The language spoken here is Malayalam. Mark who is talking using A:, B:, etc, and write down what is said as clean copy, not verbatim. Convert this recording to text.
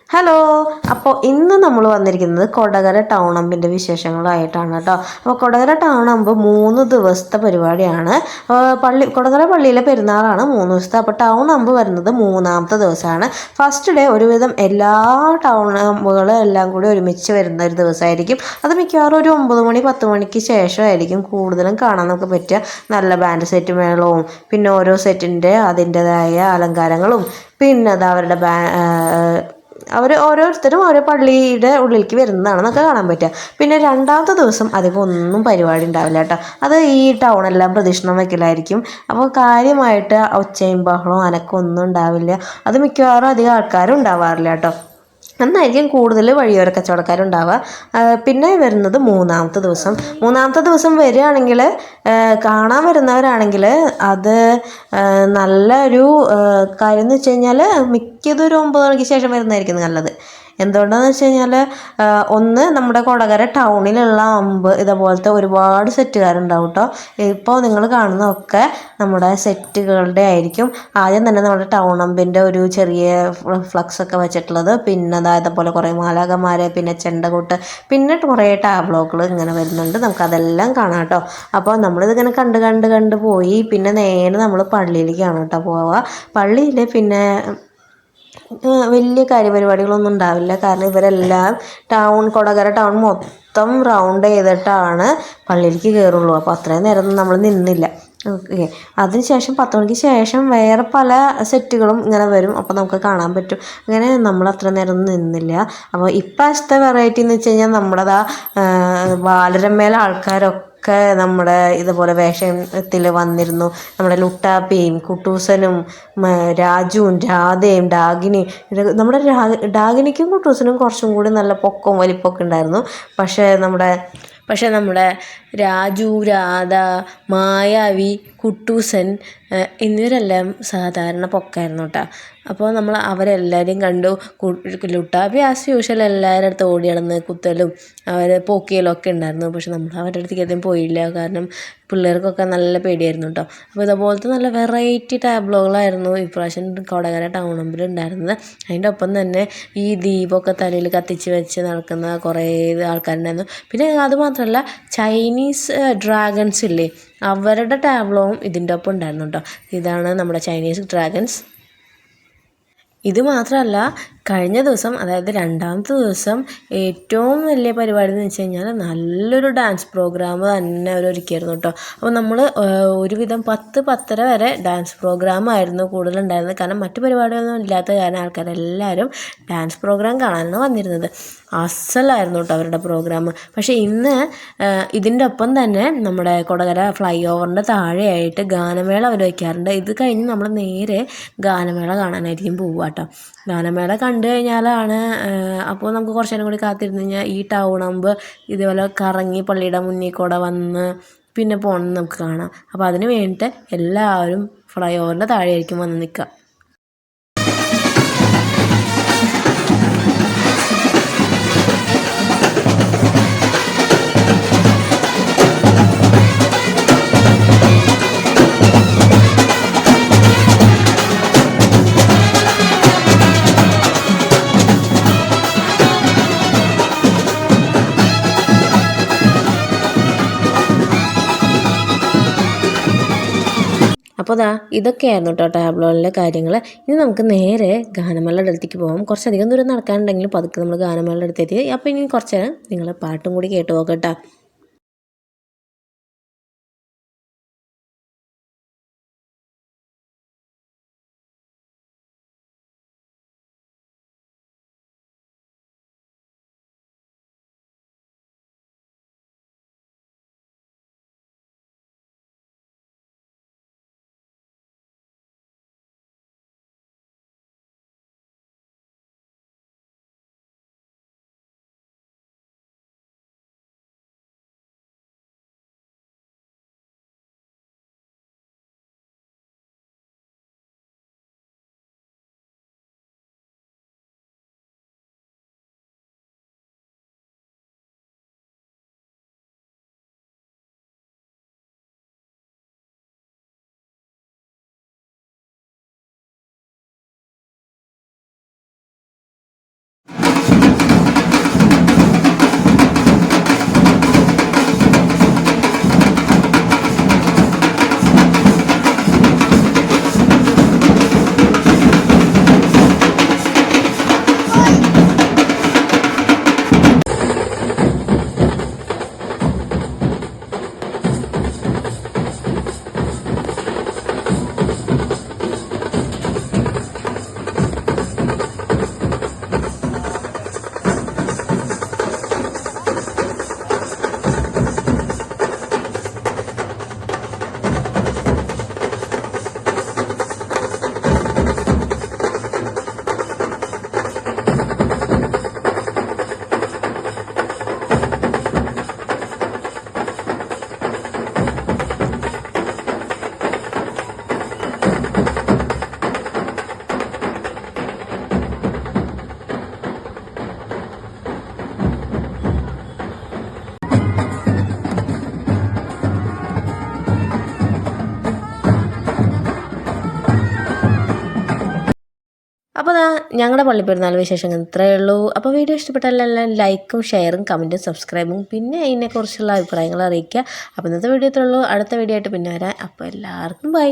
A: ഹലോ. അപ്പോൾ ഇന്ന് നമ്മൾ വന്നിരിക്കുന്നത് കൊടകര ടൗൺ അമ്പിൻ്റെ വിശേഷങ്ങളായിട്ടാണ് കേട്ടോ. അപ്പോൾ കൊടകര ടൗൺ അമ്പ് 3 ദിവസത്തെ പരിപാടിയാണ്. കൊടകര പള്ളിയിലെ പെരുന്നാളാണ് 3 ദിവസത്തെ. അപ്പോൾ ടൗൺ അമ്പ് വരുന്നത് 3-ാമത്തെ ദിവസമാണ്. ഫസ്റ്റ് ഡേ ഒരുവിധം എല്ലാ ടൗൺ അമ്പുകളും എല്ലാം കൂടി ഒരുമിച്ച് വരുന്ന ഒരു ദിവസമായിരിക്കും. അത് മിക്കവാറും ഒരു 9 മണി 10 മണിക്ക് ശേഷമായിരിക്കും കൂടുതലും കാണാൻ നമുക്ക് പറ്റുക. നല്ല ബാൻഡ് സെറ്റ് മേളവും പിന്നെ ഓരോ സെറ്റിൻ്റെ അതിൻ്റെതായ അലങ്കാരങ്ങളും പിന്നെ അത് അവരുടെ ഓരോരുത്തരും ഓരോ പള്ളിയുടെ ഉള്ളിലേക്ക് വരുന്നതാണ് നമുക്ക് കാണാൻ പറ്റുക. പിന്നെ 2-ാമത്തെ ദിവസം അധികം ഒന്നും പരിപാടി ഉണ്ടാവില്ല കേട്ടോ. അത് ഈ ടൗണെല്ലാം പ്രദക്ഷിണം വയ്ക്കലായിരിക്കും. അപ്പോൾ കാര്യമായിട്ട് ഒച്ചയും ബഹളവും അനക്കൊന്നും ഉണ്ടാവില്ല. അത് മിക്കവാറും അധികം ആൾക്കാരും ഉണ്ടാവാറില്ല കേട്ടോ. എന്നായിരിക്കും കൂടുതൽ വഴിയോര കച്ചവടക്കാരുണ്ടാവുക. പിന്നെ വരുന്നത് 3-ാമത്തെ ദിവസം. 3-ാമത്തെ ദിവസം വരികയാണെങ്കിൽ കാണാൻ വരുന്നവരാണെങ്കിൽ അത് നല്ലൊരു കാര്യം എന്ന് വെച്ച് കഴിഞ്ഞാൽ മിക്കതൊരു 9 മണിക്ക് ശേഷം വരുന്നതായിരിക്കും നല്ലത്. എന്തുകൊണ്ടാണെന്ന് വെച്ച് കഴിഞ്ഞാൽ ഒന്ന് നമ്മുടെ കൊടകര ടൗണിലുള്ള അമ്പ് ഇതേപോലത്തെ ഒരുപാട് സെറ്റുകാരുണ്ടാവും കേട്ടോ. ഇപ്പോൾ നിങ്ങൾ കാണുന്നതൊക്കെ നമ്മുടെ സെറ്റുകളുടെ ആയിരിക്കും. ആദ്യം തന്നെ നമ്മുടെ ടൗൺ അമ്പിൻ്റെ ഒരു ചെറിയ ഫ്ലക്സ് ഒക്കെ വെച്ചിട്ടുള്ളത്, പിന്നെ അതേപോലെ കുറേ മാലാഖമാരെ, പിന്നെ ചെണ്ടകൊട്ട്, പിന്നെ കുറേ ടാബ്ലോകൾ ഇങ്ങനെ വരുന്നുണ്ട്. നമുക്കതെല്ലാം കാണാം കേട്ടോ. അപ്പോൾ നമ്മളിതിങ്ങനെ കണ്ട് പോയി പിന്നെ നേരെ നമ്മൾ പള്ളിയിലേക്കാണ് കേട്ടോ പോവുക. പള്ളിയിൽ പിന്നെ വലിയ കാര്യപരിപാടികളൊന്നും ഉണ്ടാവില്ല. കാരണം ഇവരെല്ലാം കൊടകര ടൗൺ മൊത്തം റൗണ്ട് ചെയ്തിട്ടാണ് പള്ളിയിലേക്ക് കയറുള്ളൂ. അപ്പോൾ അത്രയും നേരം നമ്മൾ നിന്നില്ല. ഓക്കെ. അതിനുശേഷം 10 മണിക്ക് ശേഷം വേറെ പല സെറ്റുകളും ഇങ്ങനെ വരും. അപ്പോൾ നമുക്ക് കാണാൻ പറ്റും. അങ്ങനെ നമ്മൾ അത്ര നേരം ഒന്നും നിന്നില്ല. അപ്പോൾ ഇപ്രാവശ്യത്തെ വെറൈറ്റി എന്ന് വെച്ച് കഴിഞ്ഞാൽ നമ്മുടെ ബാലരമേലെ ആൾക്കാരൊക്കെ നമ്മുടെ ഇതുപോലെ വേഷത്തിൽ വന്നിരുന്നു. നമ്മുടെ ലുട്ടാപ്പിയും കുട്ടൂസനും രാജുവും രാധയും ഡാഗിനിയും. നമ്മുടെ ഡാഗിനിക്കും കുട്ടൂസനും കുറച്ചും കൂടി നല്ല പൊക്കവും വലിപ്പമൊക്കെ ഉണ്ടായിരുന്നു. പക്ഷേ നമ്മുടെ രാജു, രാധ, മായാവി, കുട്ടൂസൻ എന്നിവരെല്ലാം സാധാരണ പൊക്കമായിരുന്നു കേട്ടോ. അപ്പോൾ നമ്മൾ അവരെല്ലാവരെയും കണ്ടു. ലുട്ടാപ്പി ആസ് യൂഷ്വൽ എല്ലാവരുടെ അടുത്ത് ഓടി നടന്ന് കുത്തലും അവർ പോക്കിയലും ഒക്കെ ഉണ്ടായിരുന്നു. പക്ഷെ നമ്മൾ അവരുടെ അടുത്തേക്ക് അധികം പോയില്ല. കാരണം പിള്ളേർക്കൊക്കെ നല്ല പേടിയായിരുന്നു കേട്ടോ. അപ്പോൾ ഇതുപോലത്തെ നല്ല വെറൈറ്റി ടാബ്ലോകളായിരുന്നു ഇപ്രാവശ്യം കൊടകര ടൗൺ അമ്പിൽ ഉണ്ടായിരുന്നത്. അതിൻ്റെ ഒപ്പം തന്നെ ഈ ദീപമൊക്കെ തലയിൽ കത്തിച്ച് വെച്ച് നടക്കുന്ന കുറേ ആൾക്കാരുണ്ടായിരുന്നു. പിന്നെ അതുമാത്രമല്ല ചൈനീസ് ഡ്രാഗൺസ് ഇല്ലേ, അവരുടെ ടാബ്ലോവും ഇതിൻ്റെ ഒപ്പം ഉണ്ടായിരുന്നു കേട്ടോ. ഇതാണ് നമ്മുടെ ചൈനീസ് ഡ്രാഗൺസ്. ഇത് മാത്രമല്ല, കഴിഞ്ഞ ദിവസം അതായത് 2-ാമത്തെ ദിവസം ഏറ്റവും വലിയ പരിപാടി എന്ന് വെച്ച് കഴിഞ്ഞാൽ നല്ലൊരു ഡാൻസ് പ്രോഗ്രാം തന്നെ അവർ ഒരുക്കിയായിരുന്നു കേട്ടോ. അപ്പോൾ നമ്മൾ ഒരുവിധം 10-10:30 വരെ ഡാൻസ് പ്രോഗ്രാമായിരുന്നു കൂടുതലുണ്ടായിരുന്നത്. കാരണം മറ്റു പരിപാടികളൊന്നും ഇല്ലാത്ത കാരണം ആൾക്കാരെല്ലാവരും ഡാൻസ് പ്രോഗ്രാം കാണാനാണ് വന്നിരുന്നത്. അസലായിരുന്നു കേട്ടോ അവരുടെ പ്രോഗ്രാം. പക്ഷേ ഇന്ന് ഇതിൻ്റെ ഒപ്പം തന്നെ നമ്മുടെ കൊടകര ഫ്ലൈ ഓവറിൻ്റെ താഴെയായിട്ട് ഗാനമേള അവർ വയ്ക്കാറുണ്ട്. ഇത് കഴിഞ്ഞ് നമ്മൾ നേരെ ഗാനമേള കാണാനായിരിക്കും പോവുക കേട്ടോ. ഗാനമേള കണ്ടു കഴിഞ്ഞാലാണ് അപ്പോൾ നമുക്ക് കുറച്ച് നേരം കൂടി കാത്തിരുന്ന് കഴിഞ്ഞാൽ ഈ ടൗൺ അമ്പ് ഇതുപോലെ കറങ്ങി പള്ളിയുടെ മുന്നിൽ കൂടെ വന്ന് പിന്നെ പോകണം നമുക്ക് കാണാം. അപ്പോൾ അതിന് വേണ്ടിയിട്ട് എല്ലാവരും ഫ്ലൈ ഓവറിൻ്റെ താഴെയായിരിക്കും വന്ന് നിൽക്കുക. അപ്പോൾ ഇതൊക്കെയായിരുന്നു കേട്ടോ ടാബ്ലോയിലെ കാര്യങ്ങൾ. ഇനി നമുക്ക് നേരെ ഗാനമേളയുടെ അടുത്തേക്ക് പോകാം. കുറച്ചധികം ദൂരം നടക്കാനുണ്ടെങ്കിലും പതുക്കെ നമ്മൾ ഗാനമേളയുടെ അടുത്തെത്തി. അപ്പോൾ ഇനി കുറച്ച് നേരം നിങ്ങൾ പാട്ടും കൂടി കേട്ട് നോക്കട്ടോ. അപ്പോൾ ഞങ്ങളുടെ പള്ളിപ്പെരുന്നാൾ വിശേഷങ്ങൾ ഇത്രയേ ഉള്ളൂ. അപ്പോൾ വീഡിയോ ഇഷ്ടപ്പെട്ടാൽ എല്ലാം ലൈക്കും ഷെയറും കമൻറ്റും സബ്സ്ക്രൈബും പിന്നെ ഇതിനെക്കുറിച്ചുള്ള അഭിപ്രായങ്ങൾ അറിയിക്കുക. അപ്പോൾ ഇന്നത്തെ വീഡിയോ ഇത്രയേ ഉള്ളൂ. അടുത്ത വീഡിയോ ആയിട്ട് പിന്നെ വരാം. അപ്പോൾ എല്ലാവർക്കും ബൈ.